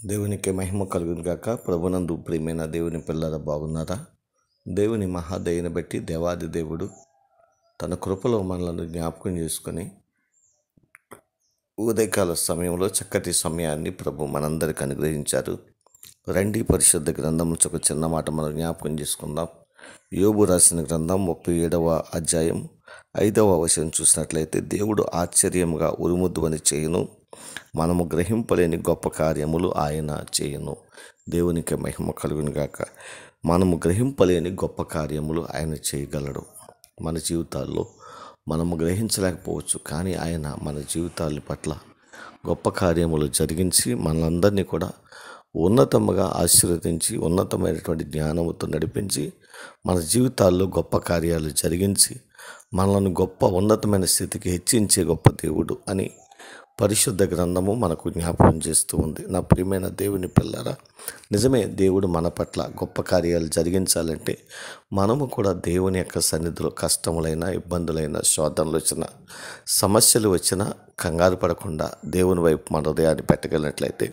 దేవునికి మహిమ కలుగును గాక. ప్రభునందు ప్రియమైన దేవుని పిల్లల బాగున్నారా? దేవుని మహాదయని బట్టి దేవాది దేవుడు తన కృపలో మనలను జ్ఞాపకం చేసుకొని ఉదయకాల సమయంలో చక్కటి సమయాన్ని ప్రభు మనందరికి అనుగ్రహించారు. రండి పరిశుద్ధ గ్రంథం నుంచి ఒక చిన్న మాట మనం జ్ఞాపకం చేసుకుందాం. యోబు రాసిన గ్రంథం 37వ అధ్యాయం 5వ వచనం చూసినట్లయితే, దేవుడు ఆశ్చర్యముగా ఉరుముద్దువని చేయును, మనము గ్రహింపలేని గొప్ప కార్యములు ఆయన చేయును. దేవునికి మహిమ కలుగును గాక. మనము గ్రహింపలేని గొప్ప కార్యములు ఆయన చేయగలడు. మన జీవితాల్లో మనము గ్రహించలేకపోవచ్చు, కానీ ఆయన మన జీవితాల పట్ల గొప్ప కార్యములు జరిగించి మనందరినీ కూడా ఉన్నతముగా ఆశీర్వదించి ఉన్నతమైనటువంటి జ్ఞానముతో నడిపించి మన జీవితాల్లో గొప్ప కార్యాలు జరిగించి మనల్ని గొప్ప ఉన్నతమైన స్థితికి హెచ్చించే గొప్ప దేవుడు అని పరిశుద్ధ గ్రంథము మనకు జ్ఞాపకం చేస్తూ ఉంది. నా ప్రియమైన దేవుని పిల్లరా, నిజమే, దేవుడు మన పట్ల గొప్ప కార్యాలు జరిగించాలంటే మనము కూడా దేవుని యొక్క సన్నిధిలో కష్టములైన, ఇబ్బందులైన, శోధనలు వచ్చిన, సమస్యలు వచ్చినా కంగారు పడకుండా దేవుని వైపు మన హృదయాన్ని పెట్టగలిగినట్లయితే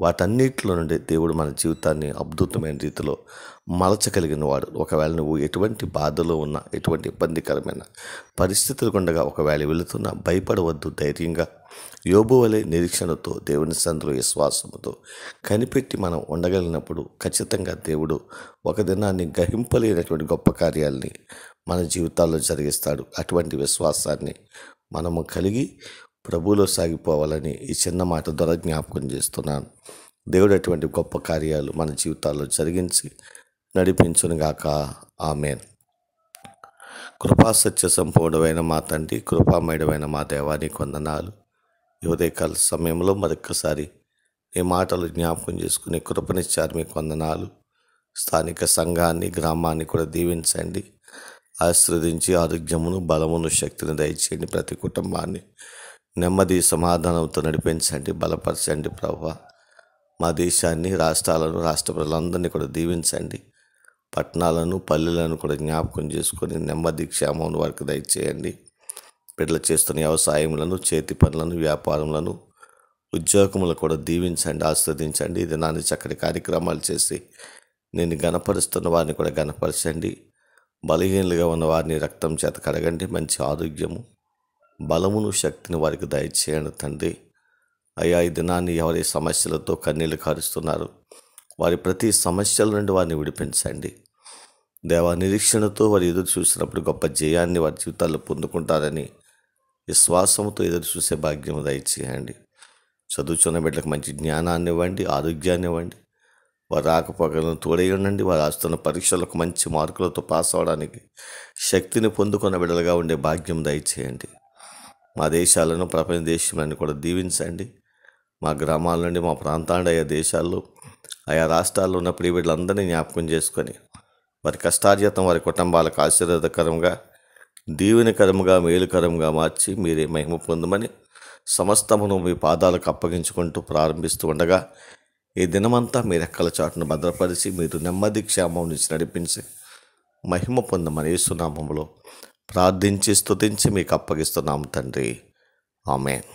వాటన్నిటిలో నుండి దేవుడు మన జీవితాన్ని అద్భుతమైన రీతిలో మలచగలిగిన వాడు. ఒకవేళ నువ్వు ఎటువంటి బాధలో ఉన్నా, ఎటువంటి ఇబ్బందికరమైన పరిస్థితులు ఉండగా ఒకవేళ వెళుతున్నా భయపడవద్దు. ధైర్యంగా యోబు వలె నిరీక్షణతో దేవుని సన్నిధిలో విశ్వాసముతో కనిపెట్టి మనం ఉండగలిగినప్పుడు ఖచ్చితంగా దేవుడు ఒక దినాన్ని గ్రహింపలేనటువంటి గొప్ప కార్యాలని మన జీవితాల్లో జరిగిస్తాడు. అటువంటి విశ్వాసాన్ని మనము కలిగి ప్రభువులో సాగిపోవాలని ఈ చిన్న మాట ద్వారా జ్ఞాపకం చేస్తున్నాను. దేవుడు అటువంటి గొప్ప కార్యాలు మన జీవితాల్లో జరిగించి నడిపించునుగాక. ఆమేన్. కృపా సత్య సంపూర్ణమైన మా తండ్రి, కృపామయుడమైన మా దేవానికి వందనాలు. ఈ ఉదయకాల సమయంలో మరొక్కసారి ఈ మాటలు జ్ఞాపకం చేసుకుని కృపనిచ్చారు, మీకు వందనాలు. స్థానిక సంఘాన్ని, గ్రామాన్ని కూడా దీవించండి, ఆశీర్వదించి ఆరోగ్యమును, బలమును, శక్తిని దయచేయండి. ప్రతి కుటుంబాన్ని నెమ్మది, సమాధానంతో నడిపించండి, బలపరచండి. ప్రభువా, మా దేశాన్ని, రాష్ట్రాలను, రాష్ట్ర ప్రజలందరినీ కూడా దీవించండి. పట్టణాలను, పల్లెలను కూడా జ్ఞాపకం చేసుకొని నెమ్మది, క్షేమం వారికి దయచేయండి. బిడ్డలు చేస్తున్న వ్యవసాయములను, చేతి పనులను, వ్యాపారములను, ఉద్యోగములను కూడా దీవించండి, ఆస్వాదించండి. ఇది నాని చక్కటి కార్యక్రమాలు చేసి నేను గణపరుస్తున్న వారిని కూడా గణపరచండి. బలహీనలుగా ఉన్న వారిని రక్తం చేత కడగండి. మంచి ఆరోగ్యము, బలమును, శక్తిని వారికి దయచేయండి తండ్రి. అయ్యా, ఈ దినాన్ని ఎవరి సమస్యలతో కన్నీళ్లు కారుస్తున్నారు, వారి ప్రతి సమస్యల నుండి వారిని విడిపించండి. దేవా, నిరీక్షణతో వారు ఎదురు చూసినప్పుడు గొప్ప జయాన్ని వారి జీవితాల్లో పొందుకుంటారని విశ్వాసంతో ఎదురు చూసే భాగ్యం దయచేయండి. చదువుతున్న బిడ్డలకు మంచి జ్ఞానాన్ని ఇవ్వండి, ఆరోగ్యాన్ని ఇవ్వండి. వారు రాకపోకలను తోడేయండి. వారు రాస్తున్న పరీక్షలకు మంచి మార్కులతో పాస్ అవడానికి శక్తిని పొందుకున్న బిడ్డలుగా ఉండే భాగ్యం దయచేయండి. మా దేశాలను, ప్రపంచ దేశాలను కూడా దీవించండి. మా గ్రామాల నుండి, మా ప్రాంతాల ఆయా దేశాల్లో, ఆయా రాష్ట్రాల్లో ఉన్న ప్రియ బిడ్డలందరినీ జ్ఞాపకం చేసుకొని వారి కష్టార్జితం వారి కుటుంబాలకు ఆశీర్వాదకరంగా, దీవెనకరంగా, మేలుకరంగా మార్చి మీరే మహిమ పొందమని సమస్తమును మీ పాదాలకు అప్పగించుకుంటూ ప్రారంభిస్తూ ఉండగా ఈ దినమంతా మీ రెక్కల చాటును భద్రపరిచి మీరు నెమ్మది, క్షేమం నుంచి నడిపించి మహిమ పొందమని యేసు నామములో ప్రార్థించి స్తుతించి మీకు అప్పగిస్తున్నాము తండ్రి. ఆమేన్.